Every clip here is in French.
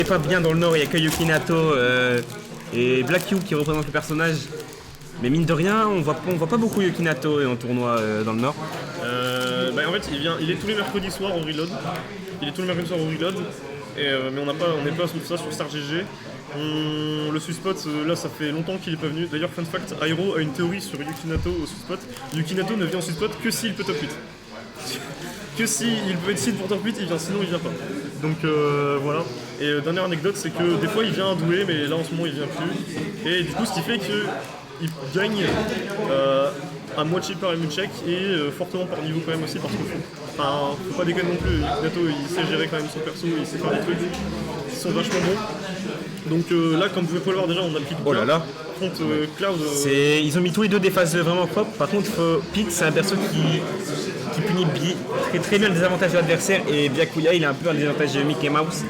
Pas bien dans le nord, il y a que Yukinato et Black Yu qui représentent le personnage. Mais mine de rien, on voit pas beaucoup Yukinato en tournoi dans le nord. En fait, il est tous les mercredis soirs au Reload. Il est tous les mercredis soirs au Reload. Mais on n'est pas sur ça sur Star GG. Le sweet spot, là, ça fait longtemps qu'il est pas venu. D'ailleurs, fun fact, Airo a une théorie sur Yukinato au sweet spot. Yukinato ne vient en sweet spot que s'il peut top 8. Que s'il peut être seed pour top 8, il vient, sinon il vient pas. Donc voilà. Et dernière anecdote, c'est que des fois il vient doué, mais là en ce moment il vient plus. Et du coup, ce qui fait qu'il gagne à moitié par Emuchek et fortement par niveau quand même aussi, parce que faut pas déconner non plus. Yukinato il sait gérer quand même son perso, il sait faire des trucs qui sont vachement bons. Donc là, comme vous pouvez pas le voir déjà, on a Pete. Oh là là. Contre Cloud. Ils ont mis tous les deux des phases vraiment propres. Par contre, Pete, c'est un perso qui punit très bien le désavantage de l'adversaire, et Byakuya, il a un peu un désavantage de Mickey Mouse.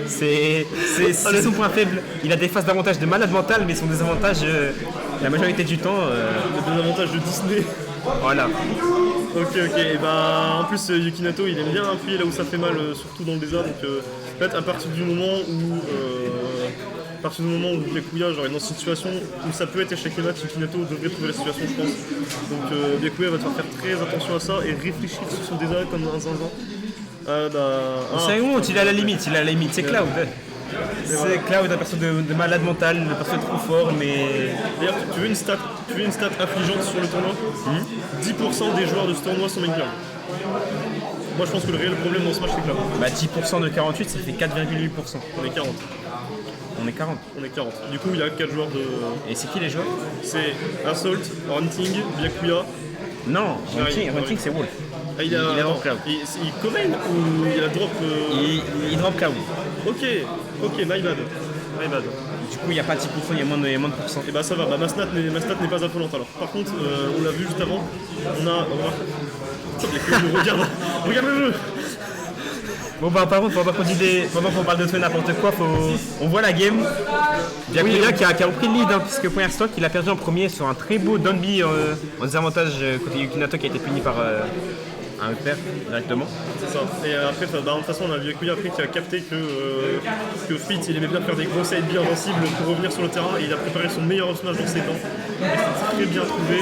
C'est son point faible. Il a des phases d'avantage de malade mental, mais son désavantage, la majorité du temps. Le désavantage de Disney. Voilà. Ok. Et bah en plus Yukinato il aime bien appuyer là où ça fait mal, surtout dans le désert. Donc en fait à partir du moment où Byakuya genre est dans une situation où ça peut être échec et match, Yukinato devrait trouver la situation, je pense. Donc Byakuya va devoir faire très attention à ça et réfléchir sur son désert comme un zinzin. C'est une honte, il est à la limite, c'est Cloud. C'est Cloud, un perso de malade mental, un perso trop fort, mais... D'ailleurs, tu veux une stat affligeante sur le tournoi 10% des joueurs de ce tournoi sont main Cloud. Moi je pense que le réel problème dans ce match c'est Cloud. Bah 10% de 48, ça fait 4,8%. On est 40. On est 40. On est 40. Du coup il y a 4 joueurs de... Et c'est qui les joueurs? C'est Assault, Hunting, Byakuya. Non, Hunting c'est Wolf. Ah, il a drop Cloud. Il comment ou il a drop Il drop Cloud. Ok, my bad. Du coup, il n'y a pas 10%, il y a moins de %. Et bah ça va, ma stat n'est pas affolante alors. Par contre, on l'a vu juste avant, on a... Regarde le jeu. Bon bah par contre, pendant qu'on parle de tout et n'importe quoi, on voit la game. Byakuya qui a repris le lead, puisque premier stock, il a perdu en premier sur un très beau down B en désavantage côté Yukinato qui a été puni par un upper directement. C'est ça. Et après, de toute façon, on a Byakuya après qui a capté que Fitz il aimait bien faire des gros side B invincibles pour revenir sur le terrain, et il a préparé son meilleur up smash dans ses dents. Et c'est très bien trouvé.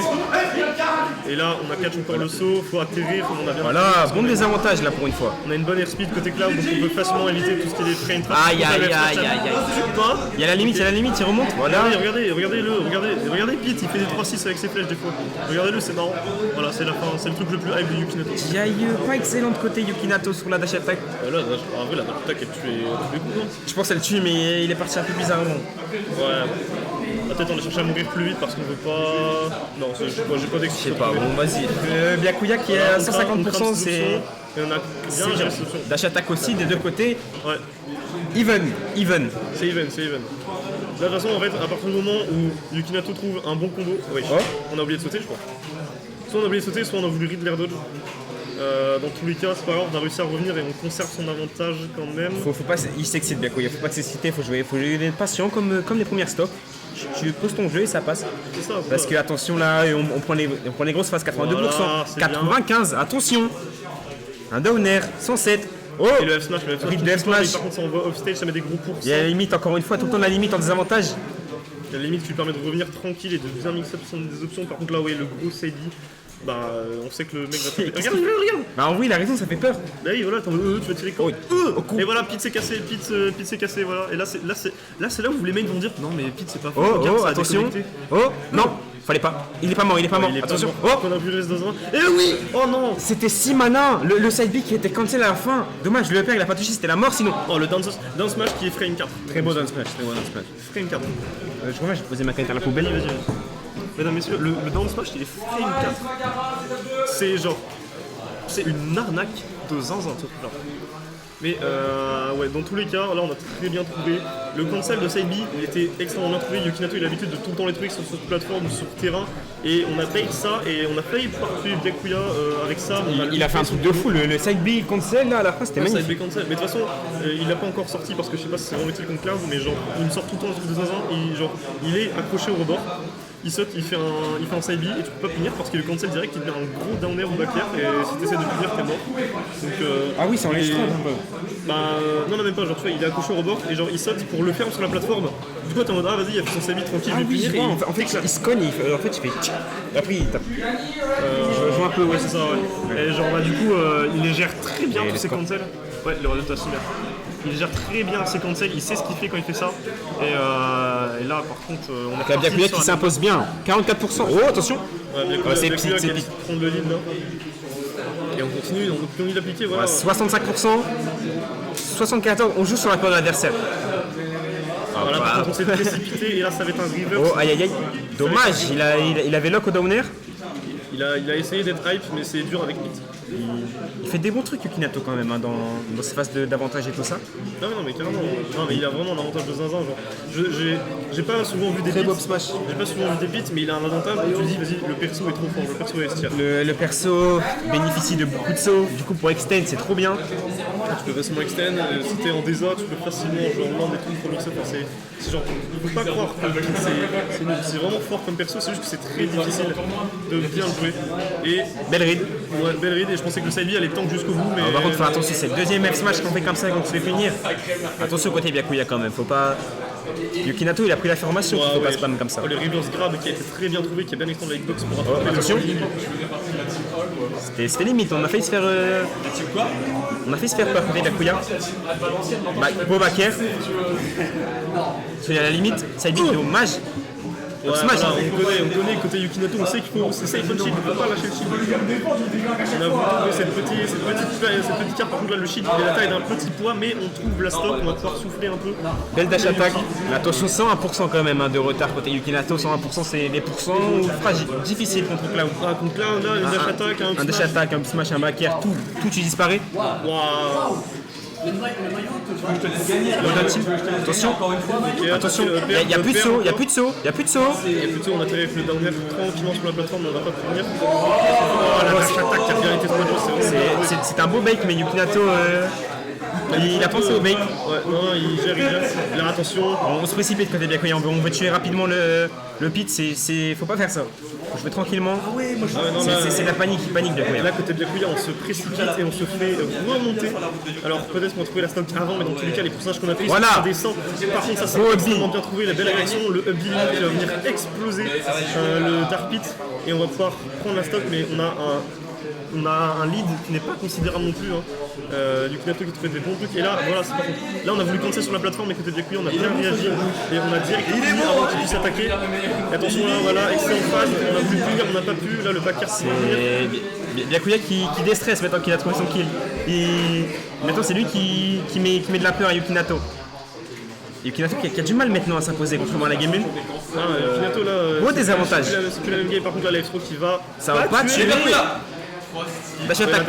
Et là, on a catch encore le saut, faut atterrir, on a bien. Voilà, bon désavantage là pour une fois. On a une bonne airspeed côté Cloud, donc on peut facilement éviter tout ce qui est des frame traps. Aïe. Il y a la limite, il remonte. Voilà. Regardez Pete, il fait des 3-6 avec ses flèches des fois. Regardez-le, c'est marrant. Voilà, c'est la fin, c'est le truc le plus hype de Yukinato. Il y a eu pas excellent de côté Yukinato sur la dash attack. Là, en vrai, la dash attack elle tue tous les coups, non? Je pense qu'elle tue, mais il est parti un peu bizarrement. Ouais. Peut-être on a cherché à mourir plus vite parce qu'on veut pas. Non, j'ai pas d'excuse. Je sais pas, bon vas-y. Byakuya qui est à 150%, c'est. Et on a bien la réception. Dash attack aussi des deux côtés. Ouais. Even. C'est even. Là, de toute façon, en fait, à partir du moment où Yukinato trouve un bon combo, on a oublié de sauter, je crois. Soit on a oublié de sauter, soit on a voulu read l'air dodge. Dans tous les cas, c'est pas grave, on a réussi à revenir et on conserve son avantage quand même. Faut pas, il s'excite Byakuya, faut pas s'exciter, faut jouer être patient comme les premières stocks. Tu poses ton jeu et ça passe. C'est ça. Parce que attention là, on prend les grosses phases, 82%, voilà, 95, attention. Un downer, 107. Oh, et le F-Smash, par contre, ça envoie off-stage, ça met des gros cours. Il y a la limite, encore une fois, tout le temps la limite en désavantage. La limite qui lui permet de revenir tranquille et de bien mixer des options. Par contre, là, le gros side, on sait que le mec va taper. Regarde. Bah oui, il a raison, ça fait peur. Bah oui, voilà, tu vas tirer quand et voilà, Pete s'est cassé, voilà. Et là, c'est là où les mecs vont dire non, mais Pete, c'est pas fort. Oh, attention. Oh, non. Fallait pas. Il est pas mort. Attention. Oh, on a vu le dans un. Eh oui. Oh non. C'était si malin. Le side B qui était cancel à la fin. Dommage, le père il a pas touché, c'était la mort sinon. Oh, le down smash qui est frame 4. Très beau down smash. Frame 4. Je crois que j'ai posé ma canette à la poubelle. Vas-y. Mesdames, messieurs, le down smash il est frame 4. C'est une arnaque de zinzin ce truc là. Mais dans tous les cas, là on a très bien trouvé. Le cancel de side B, il était extrêmement bien trouvé. Yukinato il a l'habitude de tout le temps les trucs sur cette plateforme, sur le terrain. Et on a payé ça, et on a failli pouvoir tuer Byakuya avec ça. Il a fait un truc de fou, le side B cancel là à la fin c'était magnifique. Side B cancel. Mais de toute façon, il l'a pas encore sorti parce que je sais pas si c'est vraiment utile contre Cloud, mais genre il me sort tout le temps un truc de zinzin, il est accroché au rebord. il saute, il fait un side B et tu peux pas punir parce qu'il le cancel direct, il te met un gros down air ou back air et si tu essaies de punir, t'es mort. Donc, Ah oui, c'est en ledge 30 un peu. Non, même pas, genre tu vois, il est accroché au rebord et genre il saute pour le faire sur la plateforme. Du coup, t'es en mode, ah vas-y, il a fait son side B tranquille, je vais punir. Et en fait, il se cogne, en fait, il fait. Après, il tape. Je joue un peu, ouais, c'est ça, ouais. Et genre, du coup, il les gère très bien tous ses cancels. Ouais, le résultat c'est bien. Il gère très bien ses cancels, il sait ce qu'il fait quand il fait ça. Et là, par contre, on a Byakuya qui s'impose bien. 44%. Oh, attention! Ouais, Byakuya qui a dû prendre le lead là. Et on continue d'appliquer, voilà. 65%. 74%. On joue sur la corde de l'adversaire. Voilà, par contre, on s'est précipité et là, ça va être un river. Oh, aïe aïe aïe. Dommage, il avait lock au downer. Il a essayé d'être hype, mais c'est dur avec Pete. Il fait des bons trucs Yukinato quand même hein, dans ses phases d'avantage et tout ça. Non mais carrément. Non mais il a vraiment un avantage de zinzin genre. J'ai pas souvent vu des beats. J'ai pas souvent vu des beats, mais il a un avantage où tu dis vas-y le perso est trop fort, le perso est STR. Le perso bénéficie de beaucoup de sauts, du coup pour extend c'est trop bien. Tu peux facilement extend, si t'es en désa tu peux facilement genre land et tout pour mixer, enfin, c'est genre, il faut pas croire que c'est vraiment fort comme perso, c'est juste que c'est très difficile de bien le jouer. Et belle read. Ouais, belle read et je pensais que le side B allait tank jusqu'au bout mais... par contre faut attention, c'est le deuxième F smash qu'on fait comme ça qu'on se fait punir. Attention côté Byakuya quand même, faut pas... Yukinato il a pris la formation, il faut pas spam comme ça. Le reverse grab qui a été très bien trouvé, qui a bien extendu la hitbox pour rattraper attention. C'était limite, on a failli se faire... On a failli se faire peur côté Byakuya. Beau back air. À la limite, side B dommage. Ouais, voilà, on connaît côté Yukinato, on sait qu'il faut c'est safe on shield, il ne faut pas lâcher le shield. On a voulu trouver cette petite carte, par contre là le shield il est la taille d'un petit poids mais on trouve la stock, on va pouvoir souffler un peu. Belle dash attack, attention 101% quand même hein, de retard côté Yukinato, 101% c'est des pourcents fragiles, difficile contre Cloud. Ah, contre Cloud là, une dash attack, un dash attack, un smash, un back air, tout tu disparaît. Waouh. Attention, okay, attention, il n'y a plus de saut, il n'y a plus de saut, on a tiré avec le down air tranquillement sur la plateforme, on ne va pas finir. Oh la dash attack qui a bien été trop dur, c'est un beau bait mais Yukinato il a pensé au bait. Ouais, non, il gère. Il a attention. On se précipite côté Byakuya, on veut tuer rapidement le pit, faut pas faire ça. Faut jouer tranquillement. C'est la panique Byakuya. Là côté Byakuya on se précipite et on se fait remonter. Alors peut-être qu'on a trouvé la stock avant, mais dans tous les cas les pourcentages qu'on a pris ça descend. Par contre ça c'est extrêmement bien trouvé, la belle réaction, le up B qui va venir exploser le dark pit et on va pouvoir prendre la stock, mais on a un lead qui n'est pas considérable non plus. Yukinato qui te fait des bons trucs. Et là, voilà, c'est par contre. Là, on a voulu cancer sur la plateforme, mais côté Byakuya, on a bien réagi. Et on a directement fini avant qu'il puisse attaquer. Et attention là, voilà, excellente phase. On a voulu punir, on n'a pas pu. Là, le back air, c'est Byakuya qui déstresse maintenant qu'il a trouvé son kill. Maintenant, c'est lui qui met de la peur à Yukinato. Yukinato qui a du mal maintenant à s'imposer contrairement à la game 1. Yukinato là. Gros désavantage. C'est plus la même game, par contre, là, l'F-Throw qui va. Ça va pas tuer. Dash attack.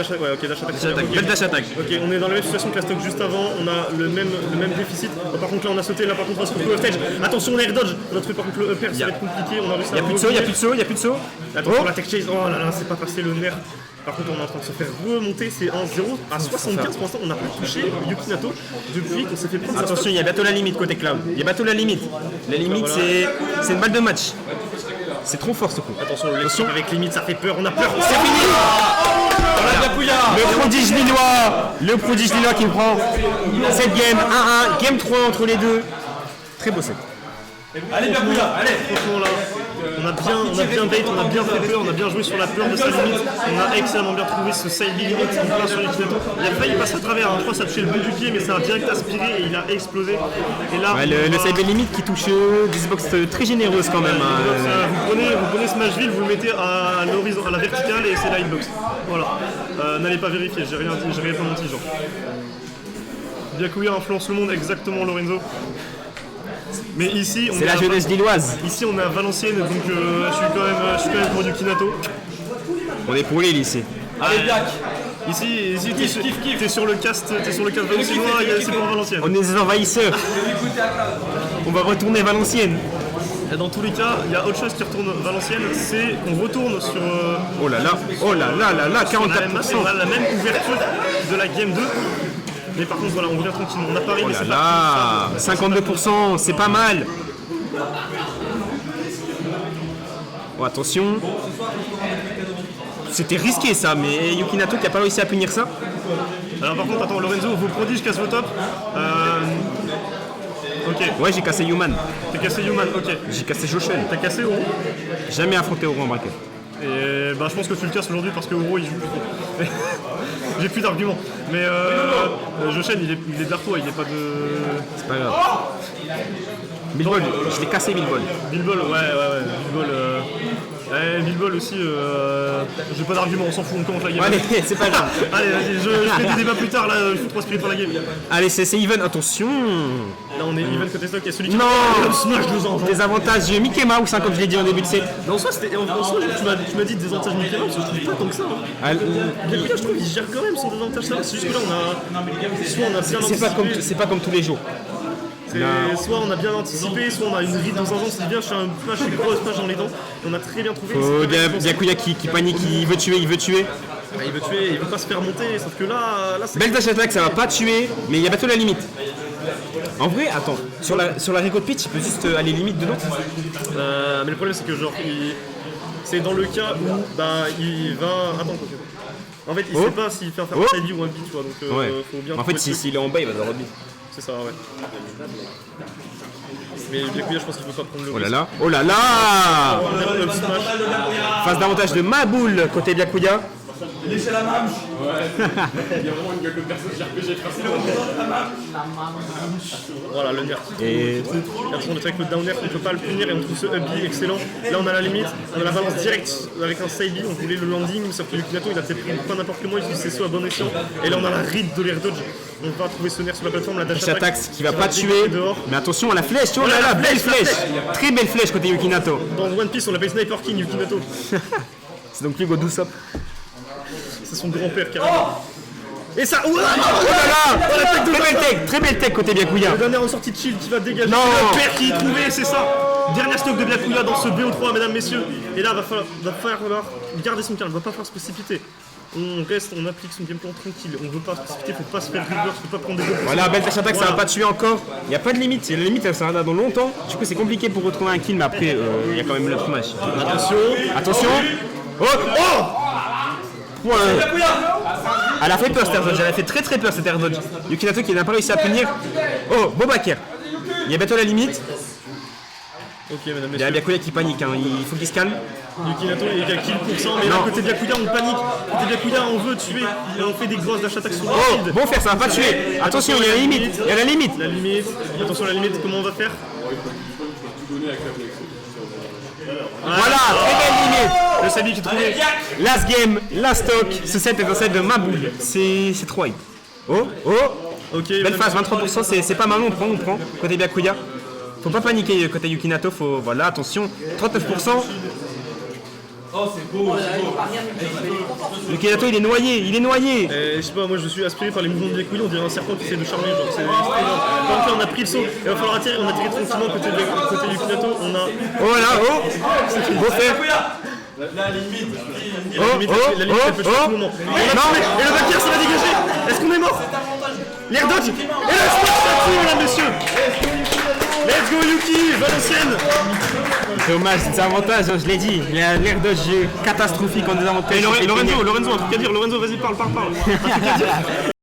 Belle dash attack. Ok, on est dans la même situation que la stock juste avant, on a le même déficit. Par contre là on a sauté, là par contre on va se retrouver au stage. Attention on a air dodge, on a trouvé par contre le upper, ça va être compliqué, on a réussi à... Il y a plus de saut. Attention la tech chase, oh là là, c'est pas passé le nerf. Par contre on est en train de se faire remonter, c'est un 0 à 75 pour l'instant, on n'a pas touché Yukinato depuis qu'on s'est fait prendre. Attention, il y a bientôt la limite côté Cloud. Il y a bientôt la limite. La limite c'est une balle de match. C'est trop fort ce coup. Attention, avec limite ça fait peur, on a peur, c'est fini. Le prodige lillois qui prend cette game 1-1, game 3 entre les deux. Très beau set. Allez Byakuya, allez. Franchement là, on a bien bait, on a bien fait peur, on a bien joué sur la peur de sa limite. On a excellemment bien trouvé ce side B limite en plein sur Yukinato. Il a failli passer à travers, un 3 ça a touché le bout du pied mais ça a direct aspiré et il a explosé. Et là, le side B limite qui touche des box très généreuse quand même. Vous prenez Smashville, vous le mettez à l'horizon, à la verticale et c'est la hitbox. Voilà. N'allez pas vérifier, j'ai rien pas menti genre. Byakuya influence le monde exactement Lorenzo. Mais ici, c'est la jeunesse lilloise. Ici, on est à Valenciennes, donc je suis quand même pour Yukinato. On est pour l'île ici. Allez, Byak. Ici, t'es sur le cast valenciennois, c'est pour Valenciennes. On est des envahisseurs. On va retourner Valenciennes. Et dans tous les cas, il y a autre chose qui retourne Valenciennes, c'est qu'on retourne sur... Oh là là, 44%. On a la même ouverture de la Game 2. Mais par contre, voilà, on revient tranquillement. On a Paris, mais c'est là, 52%, c'est pas mal. Oh, attention. C'était risqué ça, mais Yukinato qui a pas réussi à punir ça. Alors par contre, attends, Lorenzo, vos prodiges cassent vos tops. Ok, Ouais, j'ai cassé Human. t'as cassé Human, ok. J'ai cassé Joshen. T'as cassé Oro. Jamais affronté Oro en bracket. Et bah je pense que tu le casses aujourd'hui parce que Oro il joue plus. J'ai plus d'arguments. Mais Joshen il est de l'artois, il est pas de. C'est pas grave. Bilbol, je l'ai cassé Bilbol. Bilbol, ouais. Bilbol aussi, j'ai pas d'argument, on s'en fout, on commence la game. Allez, c'est pas grave. Allez, vas-y, je fais des débats plus tard, là, je suis trop spirit pour la game. Allez, c'est even, attention. Là, on est even côté stock, et celui qui Non. smash 2 ans. Des avantages Mickey Mouse, hein, comme je l'ai dit en début de set. Mais en soi, tu m'as dit des avantages Mickey Mouse, je trouve pas tant que ça. Ah, Byakuya, je trouve qu'il gère quand même son désavantage, ça va. C'est juste que là, soit on a bien anticipé, c'est pas comme tous les jours. soit on a bien anticipé, soit on a une ride dans un sens, c'est bien, je fais un smash, une grosse smash dans les dents, et on a très bien trouvé. Byakuya qui panique, il veut tuer. Il veut tuer, il veut pas se faire monter, sauf que là c'est. Belle dash attack, ça va pas tuer, mais il y a bientôt la limite. En vrai, attends, sur la record pitch, il peut juste aller limite dedans. Mais le problème c'est que genre c'est dans le cas où bah il va. Attends, en fait il sait pas s'il fait un side ou un beat, tu vois, donc Ouais. faut bien. En fait, s'il est en bas, il va dans le beat. C'est ça, ouais. Mais Byakuya, je pense qu'il faut pas prendre le Oh risque. là là, oh là là. On a up smash. Phase d'avantage de Maboul côté Byakuya. Laissez la main. Voilà le nerf. Et Et après on est avec le down air, on peut pas le punir et on trouve ce up B excellent. Là on a la limite, on a la balance directe avec un side B, on voulait le landing, sauf que Yukinato il a peut-être pris pas n'importe comment, il utilise ses sauts à bon escient. Et là on a la ride de l'air dodge. On va trouver ce nerf sur la plateforme, la dash attaque attack qui va pas tuer. dehors. Mais attention à la flèche, oh là là, belle flèche. Très belle flèche côté Yukinato. Dans One Piece on l'appelle Sniper King Yukinato. C'est donc lui Godusop. C'est son grand-père carrément. Et ça, Oh là là, très belle tech côté Byakuya. le dernier en sortie de shield qui va dégager. Non. Le père qui est trouvé, c'est ça. Dernier stock de Byakuya dans ce BO3, mesdames, messieurs. Et là, va falloir garder son calme, va pas falloir se précipiter. On reste, on applique son game plan tranquille. On veut pas se précipiter, faut pas se faire reverse, faut pas prendre des gros. Voilà, belle dash attack, ça va pas tuer encore. Il n'y a pas de limite, la limite elle sera là dans longtemps. Du coup, c'est compliqué pour retrouver un kill, mais après, il y a quand même le match. Attention. Oh. Point. Elle a fait peur cette air dodge, elle a fait très peur cette air dodge. Yukinato qui n'a pas réussi à punir. Oh, beau backer. Il y a bientôt la limite. Ok, mesdames, Il y a messieurs. Byakuya qui panique, hein. Il faut qu'il se calme. Yukinato il est à kill pour 100, mais là, Non. côté Byakuya, on panique. Côté Byakuya, on veut tuer. Et on fait des grosses dash attaques sur le Oh, shield. bon faire, ça va pas tuer. Attention, il y a la limite. Il y a la limite. La limite. Attention à la limite, comment on va faire? Voilà, très belle limite. Le Sabi qui est trouvé. Last game, last stock. Ce set est un set de Maboul. C'est 3 hits. Oh. Ok, Belle phase, 23%, c'est pas mal, on prend. Côté Byakuya. Faut pas paniquer côté Yukinato, voilà, attention. 39%. Yukinato il est noyé. Je sais pas, moi je suis aspiré par les mouvements de Byakuya, on dirait un serpent qui essaie de charmer, genre c'est énorme. Donc là on a pris le saut, et il va falloir atterrir, on a tiré tranquillement côté Yukinato, on a Oh là, beau faire. La limite. la limite elle peut tuer à tout moment. Et le backer ça va dégager. Est-ce qu'on est mort? L'air dodge. Et le smash ça tue, mesdames, messieurs. Let's go Yuki, Valenciennes. Dommage, c'est un avantage, je l'ai dit. Il a l'air dodge catastrophique en désavantage. Et Lorenzo, un truc à dire, Lorenzo, vas-y parle. Un truc à dire.